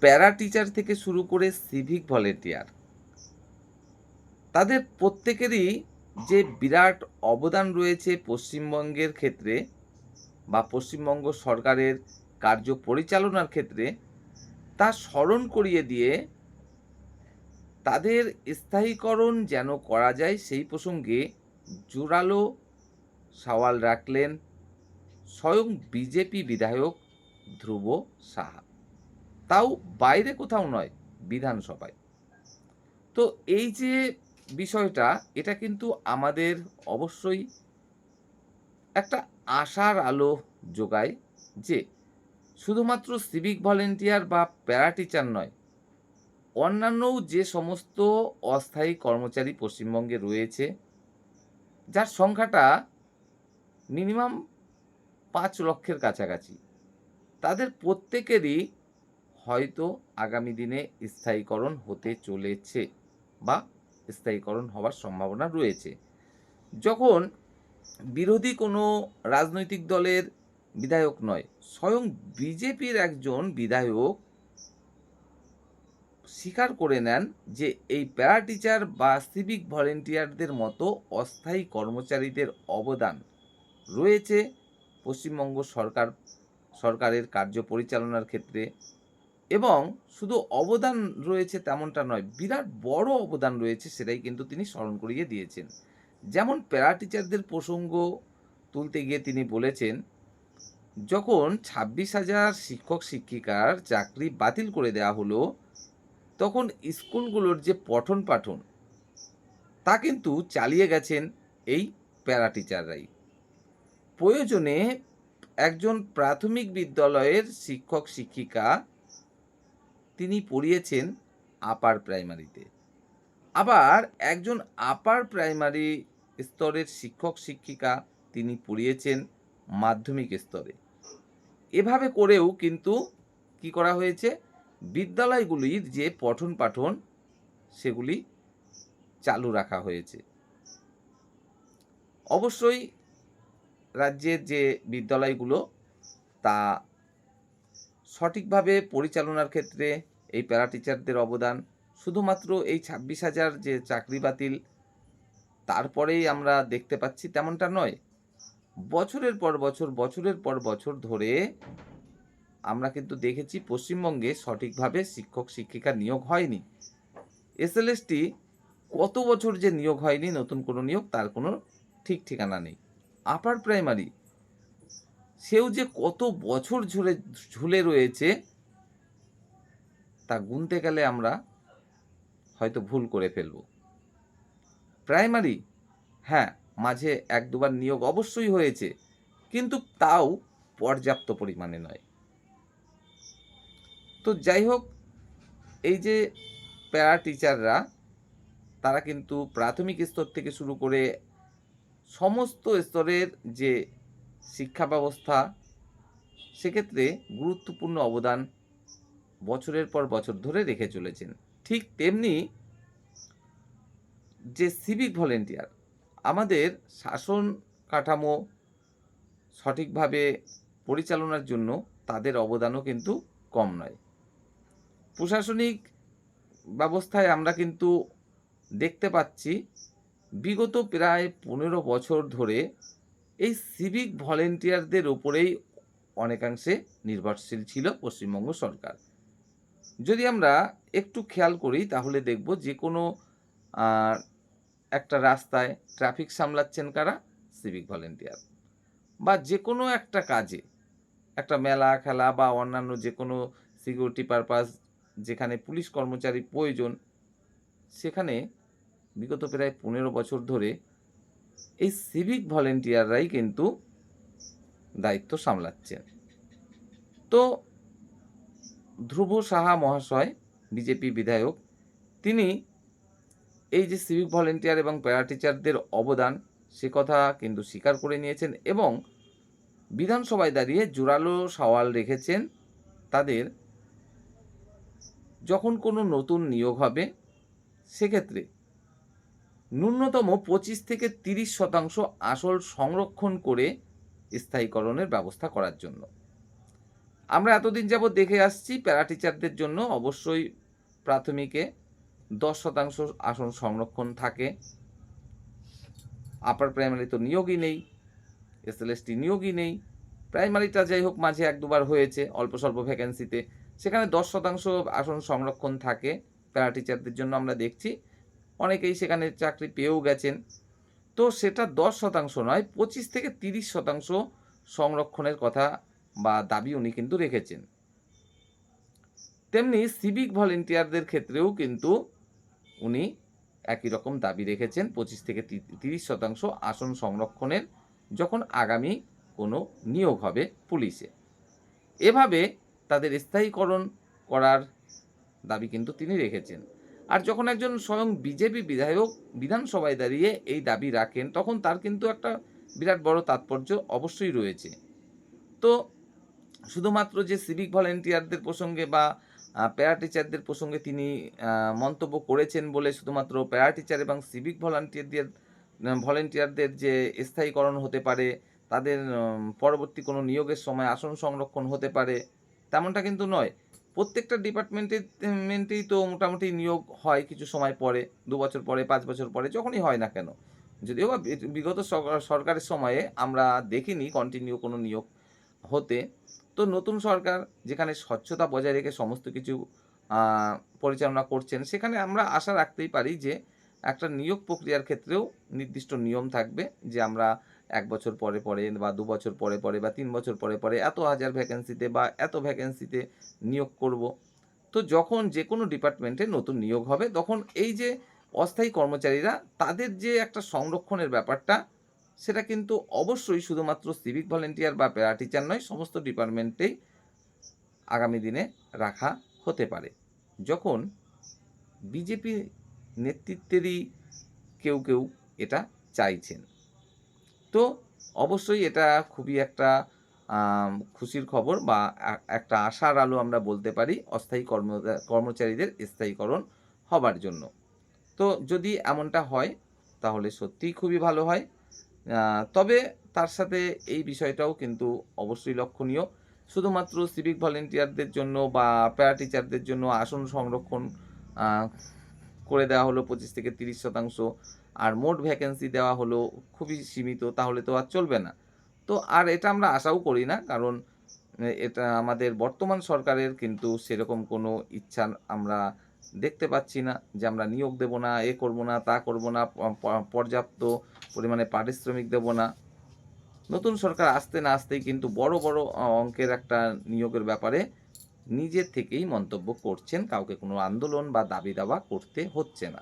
Para teacher থেকে শুরু করে সিভিক ভলেন্টিয়ার, তাদের প্রত্যেকেরই যে বিরাট অবদান রয়েছে পশ্চিমবঙ্গের ক্ষেত্রে বা পশ্চিমবঙ্গ সরকারের কার্য পরিচালনার ক্ষেত্রে, তা স্মরণ করিয়ে দিয়ে তাদের স্থায়ীকরণ যেন করা যায় সেই প্রসঙ্গে জোরালো সওয়াল রাখলেন স্বয়ং বিজেপি বিধায়ক ধ্রুব সাহা, তাও বাইরে কোথাও নয়, বিধানসভায়। তো এই যে বিষয়টা, এটা কিন্তু আমাদের অবশ্যই একটা আশার আলো যোগায় যে শুধুমাত্র সিভিক ভলেন্টিয়ার বা প্যারা টিচার নয়, অন্যান্যও যে সমস্ত অস্থায়ী কর্মচারী পশ্চিমবঙ্গে রয়েছে, যার সংখ্যাটা মিনিমাম 5 লক্ষের কাছাকাছি, তাদের প্রত্যেকেরই হয়তো আগামী দিনে স্থায়ীকরণ হতে চলেছে বা স্থায়ীকরণ হওয়ার সম্ভাবনা রয়েছে। যখন বিরোধী কোনো রাজনৈতিক দলের বিধায়ক নয়, স্বয়ং বিজেপির একজন বিধায়ক স্বীকার করে নেন যে এই প্যারা টিচার বা সিভিক ভলেন্টিয়ারদের মতো অস্থায়ী কর্মচারীদের অবদান রয়েছে পশ্চিমবঙ্গ সরকারের কার্য পরিচালনার ক্ষেত্রে, এবং শুধু অবদান রয়েছে তেমনটা নয়, বিরাট বড় অবদান রয়েছে, সেটাই কিন্তু তিনি স্মরণ করিয়ে দিয়েছেন। যেমন প্যারা টিচারদের প্রসঙ্গ তুলতে গিয়ে তিনি বলেছেন, যখন 26,000 শিক্ষক শিক্ষিকার চাকরি বাতিল করে দেওয়া হলো, তখন স্কুলগুলোর যে পঠন পাঠন তা কিন্তু চালিয়ে গেছেন এই প্যারা টিচাররাই। প্রয়োজনে একজন প্রাথমিক বিদ্যালয়ের শিক্ষক শিক্ষিকা তিনি পড়িয়েছেন আপার প্রাইমারিতে, আবার একজন আপার প্রাইমারি স্তরের শিক্ষক শিক্ষিকা তিনি পড়িয়েছেন মাধ্যমিক স্তরে। এভাবে করেও কিন্তু কি করা হয়েছে, বিদ্যালয়গুলির যে পঠন পাঠন সেগুলি চালু রাখা হয়েছে। অবশ্যই রাজ্যের যে বিদ্যালয়গুলো তা সঠিকভাবে পরিচালনার ক্ষেত্রে এই প্যারা টিচারদের অবদান, শুধুমাত্র এই 26,000 যে চাকরি বাতিল তারপরেই আমরা দেখতে পাচ্ছি তেমনটা নয়। বছরের পর বছর, বছরের পর বছর ধরে আমরা কিন্তু দেখেছি পশ্চিমবঙ্গে সঠিকভাবে শিক্ষক শিক্ষিকা নিয়োগ হয়নি। এসএলএসটি কত বছর যে নিয়োগ হয়নি, নতুন কোনো নিয়োগ, তার কোনো ঠিক ঠিকানা নেই। আপার প্রাইমারি, সেও যে কত বছর ঝুলে রয়েছে তা গুনতে গেলে আমরা হয়তো ভুল করে ফেলব। প্রাইমারি, হ্যাঁ, মাঝে 1-2বার নিয়োগ অবশ্যই হয়েছে, কিন্তু তাও পর্যাপ্ত পরিমাণে নয়। তো যাই হোক, এই যে প্যারা টিচাররা, তারা কিন্তু প্রাথমিক স্তর থেকে শুরু করে সমস্ত স্তরের যে শিক্ষা ব্যবস্থা, সেক্ষেত্রে গুরুত্বপূর্ণ অবদান বছরের পর বছর ধরে রেখে চলেছেন। ঠিক তেমনি যে সিভিক ভলেন্টিয়ার, আমাদের শাসন কাঠামো সঠিকভাবে পরিচালনার জন্য তাদের অবদানও কিন্তু কম নয়। প্রশাসনিক ব্যবস্থায় আমরা কিন্তু দেখতে পাচ্ছি বিগত প্রায় 15 বছর ধরে এই সিভিক ভলেন্টিয়ারদের ওপরেই অনেকাংশে নির্ভরশীল ছিল পশ্চিমবঙ্গ সরকার। যদি আমরা একটু খেয়াল করি তাহলে দেখব যে কোনো একটা রাস্তায় ট্রাফিক সামলাচ্ছেন কারা? Civic volunteer. বা যে কোনো একটা কাজে, একটা মেলা খেলা বা অন্যান্য যে কোনো সিকিউরিটি পারপাস যেখানে পুলিশ কর্মচারী প্রয়োজন, সেখানে বিগত প্রায় 15 বছর ধরে এই সিভিক ভলেন্টিয়াররাই কিন্তু দায়িত্ব সামলাচ্ছেন। তো ধ্রুব সাহা মহাশয়, বিজেপি বিধায়ক, তিনি এই যে সিভিক ভলেন্টিয়ার এবং প্যারা টিচারদের অবদান, সে কথা কিন্তু স্বীকার করে নিয়েছেন এবং বিধানসভায় দাঁড়িয়ে জোরালো সওয়াল রেখেছেন তাদের, যখন কোনো নতুন নিয়োগ হবে সেক্ষেত্রে ন্যূনতম 25 থেকে 30% আসল সংরক্ষণ করে স্থায়ীকরণের ব্যবস্থা করার জন্য। আমরা এতদিন যাবৎ দেখে আসছি প্যারা টিচারদের জন্য অবশ্যই প্রাথমিকে 10% আসন সংরক্ষণ থাকে। আপার প্রাইমারি তো নিয়োগই নেই, এসএলএসটি নিয়োগই নেই। প্রাইমারিটা যাই হোক মাঝে ১-২ বার হয়েছে অল্প স্বল্প ভ্যাকেন্সিতে। সেখানে 10% আসন সংরক্ষণ থাকে প্যারা টিচারদের জন্য আমরা দেখছি। অনেকেই সেখানে চাকরি পেয়েও গেছেন। তো সেটা 10% নয় 25 থেকে 30% সংরক্ষণের কথা বা দাবি উনি কিন্তু রেখেছেন। তেমনি সিভিক ভলেন্টিয়ারদের ক্ষেত্রেও কিন্তু উনি একই রকম দাবি রেখেছেন 25 থেকে 30% আসন সংরক্ষণের যখন আগামী কোনো নিয়োগ হবে পুলিশে। এভাবে তাদের স্থায়ীকরণ করার দাবি কিন্তু তিনি রেখেছেন। আর যখন একজন স্বয়ং বিজেপি বিধায়ক বিধানসভায় দাঁড়িয়ে এই দাবি রাখেন তখন তার কিন্তু একটা বিরাট বড় তাৎপর্য অবশ্যই রয়েছে। তো শুধুমাত্র যে সিভিক ভলেন্টিয়ারদের প্রসঙ্গে বা প্যারা টিচারদের প্রসঙ্গে তিনি মন্তব্য করেছেন বলে শুধুমাত্র প্যারা টিচার এবং সিভিক ভলেন্টিয়ারদের যে স্থায়ীকরণ হতে পারে, তাদের পরবর্তী কোনো নিয়োগের সময় আসন সংরক্ষণ হতে পারে, তেমনটা কিন্তু নয়। প্রত্যেকটা মেন্টেই তো মোটামুটি নিয়োগ হয় কিছু সময় পরে, ২ বছর পরে, ৫ বছর পরে, যখনই হয় না কেন। যদিও বা বিগত সরকারের সময়ে আমরা দেখিনি কন্টিনিউ কোনো নিয়োগ হতে। তো নতুন সরকার যেখানে স্বচ্ছতা বজায় রেখে সমস্ত কিছু আ পরিচালনা করছেন, সেখানে আমরা আশা রাখতেই পারি যে একটা নিয়োগ প্রক্রিয়ার ক্ষেত্রেও নির্দিষ্ট নিয়ম থাকবে যে আমরা ১ বছর পরে, পরে বা ২ বছর পরে, পরে বা ৩ বছর পরে, পরে এত হাজার ভ্যাকেন্সিতে বা এত ভ্যাকেন্সিতে নিয়োগ করব। তো যখন যেকোনো ডিপার্টমেন্টে নতুন নিয়োগ হবে তখন এই যে অস্থায়ী কর্মচারীরা তাদের যে একটা সংরক্ষণের ব্যাপারটা সেটা কিন্তু অবশ্যই শুধুমাত্র সিভিক ভলেন্টিয়ার বা প্যারা টিচার নয়, সমস্ত ডিপার্টমেন্টেই আগামী দিনে রাখা হতে পারে। যখন বিজেপি নেতৃত্বেরই কেউ এটা চাইছেন। তো অবশ্যই এটা খুবই একটা খুশির খবর বা একটা আশার আলো আমরা বলতে পারি অস্থায়ী কর্মচারীদের স্থায়ীকরণ হবার জন্য। তো যদি এমনটা হয় তাহলে সত্যিই খুবই ভালো হয়। তবে তার সাথে এই বিষয়টাও কিন্তু অবশ্যই লক্ষণীয়। শুধুমাত্র সিভিক ভলেন্টিয়ারদের জন্য বা প্যারা টিচারদের জন্য আসন সংরক্ষণ আ করে দেওয়া হলো 25 থেকে 30% আর মোট ভ্যাকেন্সি দেওয়া হলো খুবই সীমিত, তাহলে তো আর চলবে না। তো আর এটা আমরা আশাও করি না। কারণ এটা আমাদের বর্তমান সরকারের কিন্তু সেরকম কোনো ইচ্ছা আমরা দেখতে পাচ্ছি না যে আমরা নিয়োগ দেব না, এ করব না, তা করব না, প প পর্যাপ্ত পরিমাণে পারিশ্রমিক দেব না। নতুন সরকার আসতে না আসতেই কিন্তু বড় অঙ্কের একটা নিয়োগের ব্যাপারে নিজে থেকেই মন্তব্য করছেন। কাউকে কোনো আন্দোলন বা দাবি দাওয়া করতে হচ্ছে না।